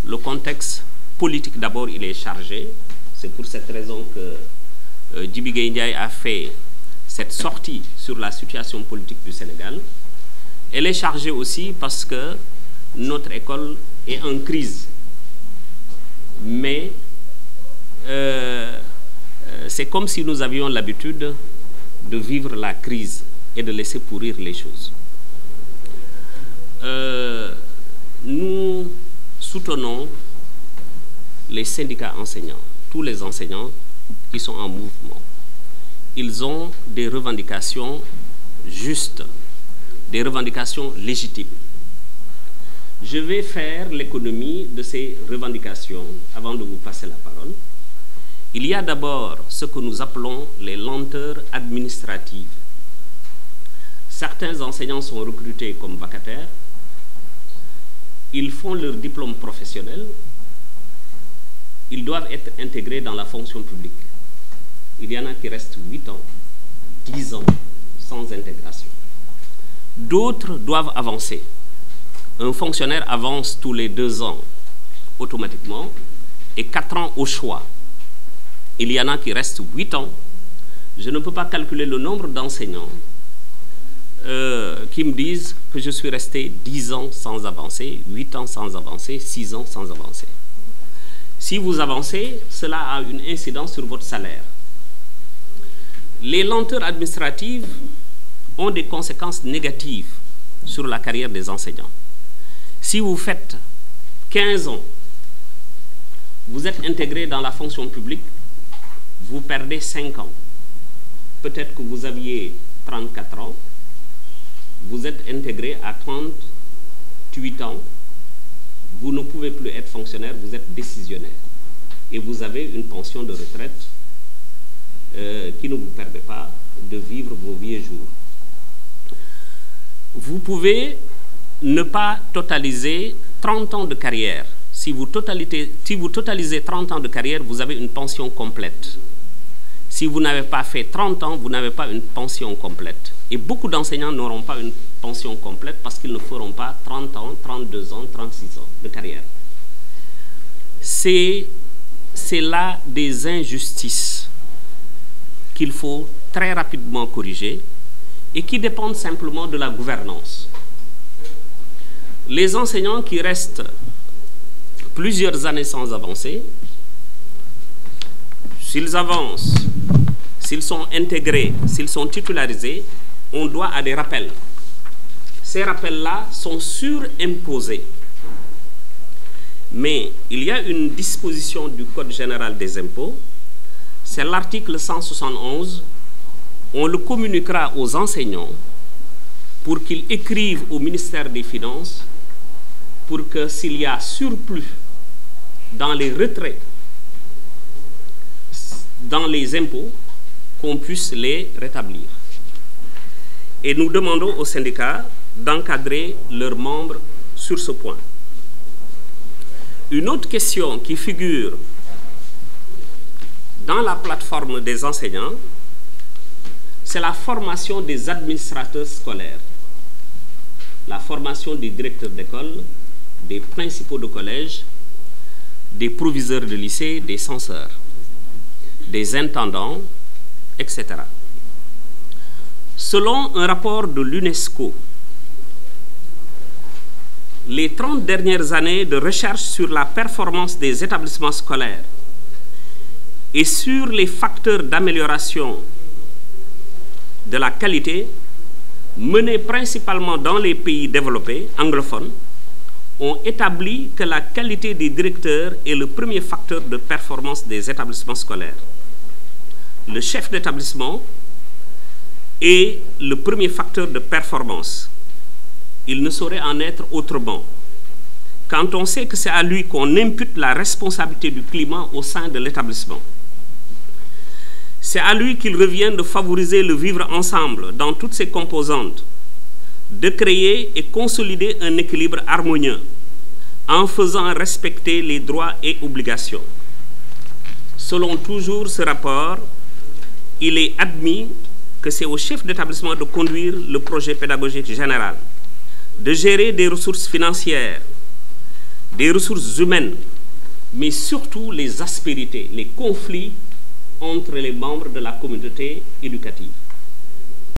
le contexte politique d'abord, il est chargé. C'est pour cette raison que Djibi Gueye Ndiaye a fait cette sortie sur la situation politique du Sénégal. Elle est chargée aussi parce que notre école est en crise. Mais c'est comme si nous avions l'habitude de vivre la crise et de laisser pourrir les choses. Nous soutenons les syndicats enseignants, tous les enseignants qui sont en mouvement. Ils ont des revendications justes, des revendications légitimes. Je vais faire l'économie de ces revendications avant de vous passer la parole. Il y a d'abord ce que nous appelons les lenteurs administratives. Certains enseignants sont recrutés comme vacataires. Ils font leur diplôme professionnel. Ils doivent être intégrés dans la fonction publique. Il y en a qui restent 8 ans, 10 ans sans intégration. D'autres doivent avancer. Un fonctionnaire avance tous les 2 ans automatiquement et 4 ans au choix. Il y en a qui restent 8 ans. Je ne peux pas calculer le nombre d'enseignants qui me disent que je suis resté 10 ans sans avancer, 8 ans sans avancer, 6 ans sans avancer. Si vous avancez, cela a une incidence sur votre salaire. Les lenteurs administratives ont des conséquences négatives sur la carrière des enseignants. Si vous faites 15 ans, vous êtes intégré dans la fonction publique, vous perdez 5 ans. Peut-être que vous aviez 34 ans, vous êtes intégré à 38 ans, vous ne pouvez plus être fonctionnaire, vous êtes décisionnaire. Et vous avez une pension de retraite qui ne vous permet pas de vivre vos vieux jours. Vous pouvez ne pas totaliser 30 ans de carrière. Si vous totalisez 30 ans de carrière, vous avez une pension complète. Si vous n'avez pas fait 30 ans, vous n'avez pas une pension complète. Et beaucoup d'enseignants n'auront pas une pension complète parce qu'ils ne feront pas 30 ans, 32 ans, 36 ans de carrière. C'est là des injustices qu'il faut très rapidement corriger et qui dépendent simplement de la gouvernance. Les enseignants qui restent plusieurs années sans avancer, s'ils avancent, s'ils sont intégrés, s'ils sont titularisés, on doit à des rappels. Ces rappels-là sont surimposés. Mais il y a une disposition du Code général des impôts, c'est l'article 171, on le communiquera aux enseignants pour qu'ils écrivent au ministère des Finances pour que s'il y a surplus dans les retraits, dans les impôts, qu'on puisse les rétablir. Et nous demandons aux syndicats d'encadrer leurs membres sur ce point. Une autre question qui figure dans la plateforme des enseignants, c'est la formation des administrateurs scolaires, la formation des directeurs d'école, des principaux de collège, des proviseurs de lycée, des censeurs, des intendants, etc. Selon un rapport de l'UNESCO, les 30 dernières années de recherche sur la performance des établissements scolaires et sur les facteurs d'amélioration de la qualité menées principalement dans les pays développés, anglophones, ont établi que la qualité des directeurs est le premier facteur de performance des établissements scolaires. Le chef d'établissement est le premier facteur de performance. Il ne saurait en être autrement. Quand on sait que c'est à lui qu'on impute la responsabilité du climat au sein de l'établissement. C'est à lui qu'il revient de favoriser le vivre ensemble dans toutes ses composantes, de créer et consolider un équilibre harmonieux en faisant respecter les droits et obligations. Selon toujours ce rapport, il est admis que c'est au chef d'établissement de conduire le projet pédagogique général, de gérer des ressources financières, des ressources humaines, mais surtout les aspérités, les conflits entre les membres de la communauté éducative.